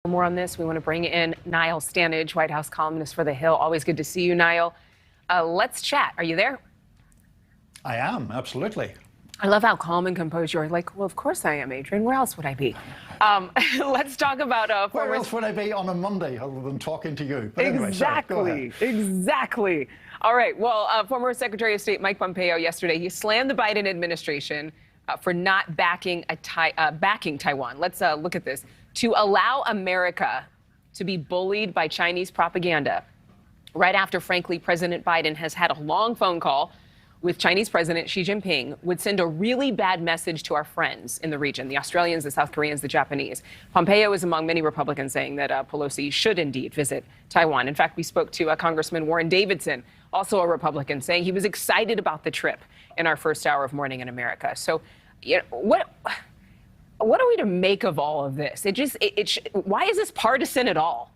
More on this, we want to bring in Niall Stanage, White House columnist for The Hill. Always good to see you, Niall. Let's chat. Are you there? I am, absolutely. I love how calm and composed you are. Like, well, of course I am, Adrian. Where else would I be? Let's talk about Where else would I be on a Monday other than talking to you? But anyway, exactly. Exactly. All right. Well, former Secretary of State Mike Pompeo yesterday, he slammed the Biden administration for not backing Taiwan. Let's look at this. To allow America to be bullied by Chinese propaganda right after, frankly, President Biden has had a long phone call with Chinese President Xi Jinping would send a really bad message to our friends in the region, the Australians, the South Koreans, the Japanese. Pompeo is among many Republicans saying that Pelosi should indeed visit Taiwan. In fact, we spoke to Congressman Warren Davidson, also a Republican, saying he was excited about the trip in our first hour of Morning in America. So, you know, what are we to make of all of this? Why is this partisan at all?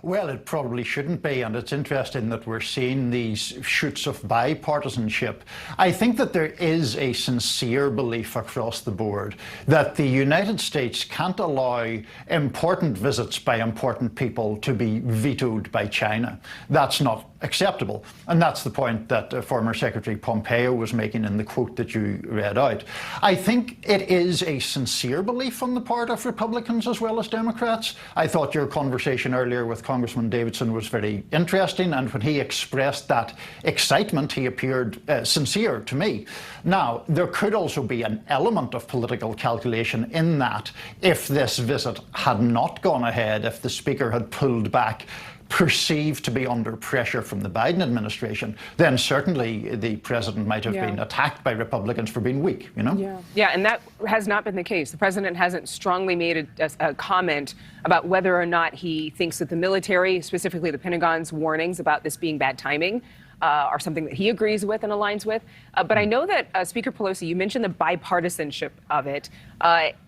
Well, it probably shouldn't be, and it's interesting that we're seeing these shoots of bipartisanship. I think that there is a sincere belief across the board that the United States can't allow important visits by important people to be vetoed by China. That's not acceptable, and that's the point that former Secretary Pompeo was making in the quote that you read out. I think it is a sincere belief on the part of Republicans as well as Democrats. I thought your conversation earlier with Congressman Davidson was very interesting, and when he expressed that excitement, he appeared sincere to me. Now, there could also be an element of political calculation in that if this visit had not gone ahead, if the Speaker had pulled back, perceived to be under pressure from the Biden administration, then certainly the president might have been attacked by Republicans for being weak, you know? Yeah, and that has not been the case. The president hasn't strongly made a comment about whether or not he thinks that the military, specifically the Pentagon's warnings about this being bad timing, are something that he agrees with and aligns with. But I know that Speaker Pelosi, you mentioned the bipartisanship of it.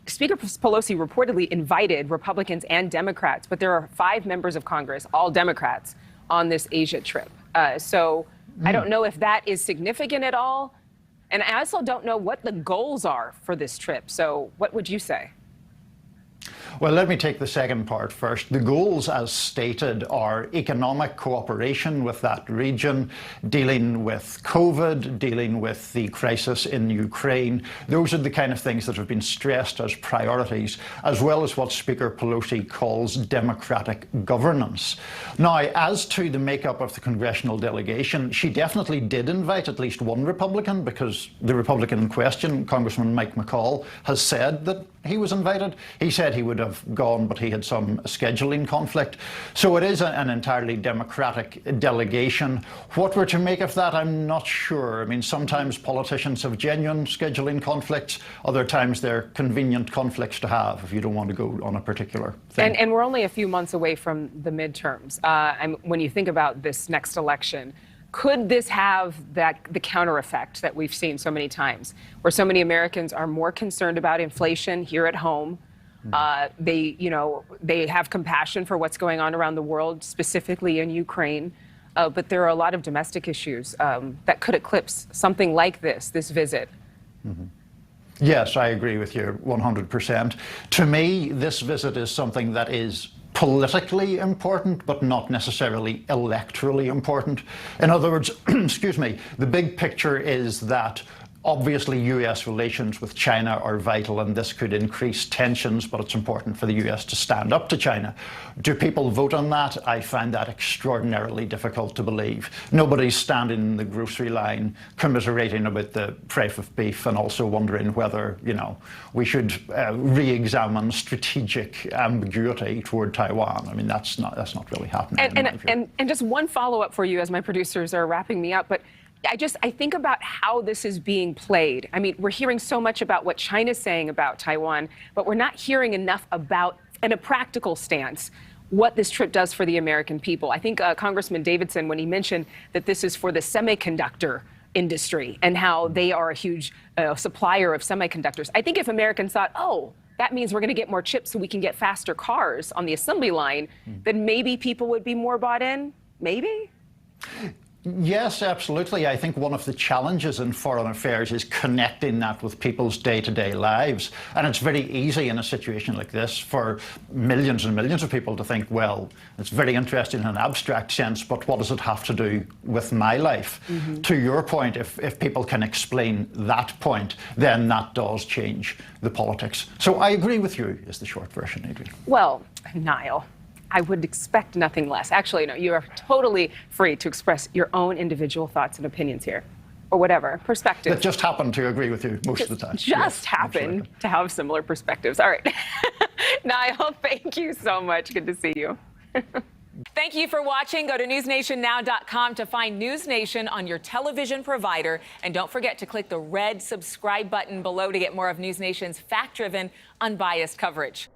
Speaker Pelosi reportedly invited Republicans and Democrats, but there are 5 members of Congress, all Democrats, on this Asia trip. I don't know if that is significant at all. And I also don't know what the goals are for this trip. So what would you say? Well, let me take the second part first. The goals, as stated, are economic cooperation with that region, dealing with COVID, dealing with the crisis in Ukraine. Those are the kind of things that have been stressed as priorities, as well as what Speaker Pelosi calls democratic governance. Now, as to the makeup of the congressional delegation, she definitely did invite at least one Republican, because the Republican in question, Congressman Mike McCall, has said that he was invited. He said he would have gone, but he had some scheduling conflict. So it is an entirely democratic delegation. What we're to make of that, I'm not sure. I mean, sometimes politicians have genuine scheduling conflicts. Other times they're convenient conflicts to have if you don't want to go on a particular thing. And we're only a few months away from the midterms. When you think about this next election, could this have the counter effect that we've seen so many times, where so many Americans are more concerned about inflation here at home? They have compassion for what's going on around the world, specifically in Ukraine. But there are a lot of domestic issues that could eclipse something like this visit. Yes, I agree with you 100%. To me, this visit is something that is politically important, but not necessarily electorally important. In other words, excuse me, the big picture is that obviously US relations with China are vital, and this could increase tensions, but it's important for the US to stand up to China. Do people vote on that? I find that extraordinarily difficult to believe. Nobody's standing in the grocery line commiserating about the price of beef and also wondering whether, we should re-examine strategic ambiguity toward Taiwan. I mean, that's not really happening. And just one follow-up for you as my producers are wrapping me up, but I think about how this is being played. I mean, we're hearing so much about what China's saying about Taiwan, but we're not hearing enough about, in a practical stance, what this trip does for the American people. I think Congressman Davidson, when he mentioned that this is for the semiconductor industry and how they are a huge supplier of semiconductors, I think if Americans thought, oh, that means we're going to get more chips so we can get faster cars on the assembly line, then maybe people would be more bought in. Maybe? Yes, absolutely. I think one of the challenges in foreign affairs is connecting that with people's day-to-day lives. And it's very easy in a situation like this for millions and millions of people to think, well, it's very interesting in an abstract sense, but what does it have to do with my life? To your point, if people can explain that point, then that does change the politics. So I agree with you, is the short version, Adrian. Well, Niall, I would expect nothing less. Actually, no, you are totally free to express your own individual thoughts and opinions here, or whatever, perspective. That just happen to agree with you most of the time. Just happen to have similar perspectives. All right. Niall, thank you so much. Good to see you. Thank you for watching. Go to newsnationnow.com to find News Nation on your television provider. And don't forget to click the red subscribe button below to get more of News Nation's fact-driven, unbiased coverage.